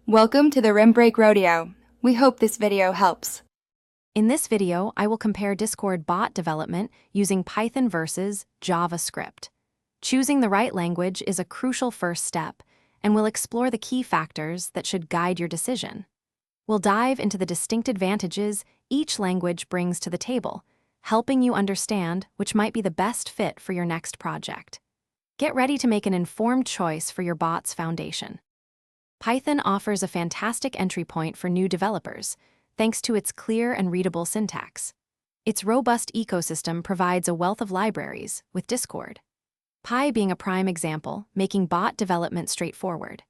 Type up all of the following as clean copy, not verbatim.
Welcome to the Rim Break Rodeo. We hope this video helps. In this video, I will compare Discord bot development using Python versus JavaScript. Choosing the right language is a crucial first step, and we'll explore the key factors that should guide your decision. We'll dive into the distinct advantages each language brings to the table, helping you understand which might be the best fit for your next project. Get ready to make an informed choice for your bot's foundation. Python offers a fantastic entry point for new developers, thanks to its clear and readable syntax. Its robust ecosystem provides a wealth of libraries, with Discord. Py being a prime example, making bot development straightforward.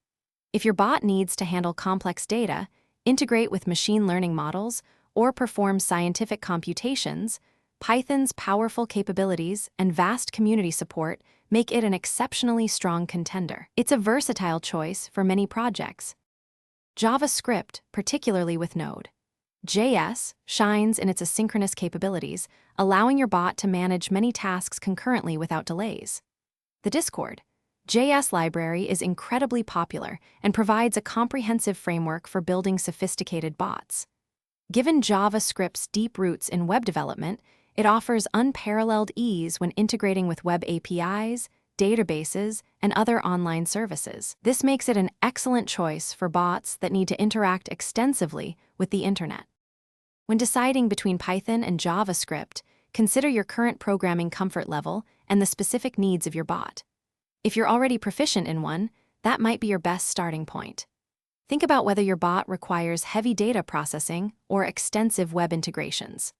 If your bot needs to handle complex data, integrate with machine learning models, or perform scientific computations, Python's powerful capabilities and vast community support make it an exceptionally strong contender. It's a versatile choice for many projects. JavaScript, particularly with Node.js, shines in its asynchronous capabilities, allowing your bot to manage many tasks concurrently without delays. The Discord.js library is incredibly popular and provides a comprehensive framework for building sophisticated bots. Given JavaScript's deep roots in web development, it offers unparalleled ease when integrating with web APIs, databases, and other online services. This makes it an excellent choice for bots that need to interact extensively with the internet. When deciding between Python and JavaScript, consider your current programming comfort level and the specific needs of your bot. If you're already proficient in one, that might be your best starting point. Think about whether your bot requires heavy data processing or extensive web integrations.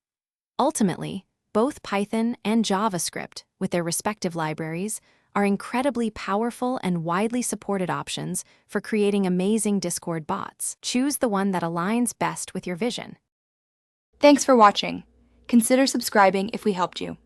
Ultimately, both Python and JavaScript, with their respective libraries, are incredibly powerful and widely supported options for creating amazing Discord bots. Choose the one that aligns best with your vision. Thanks for watching. Consider subscribing if we helped you.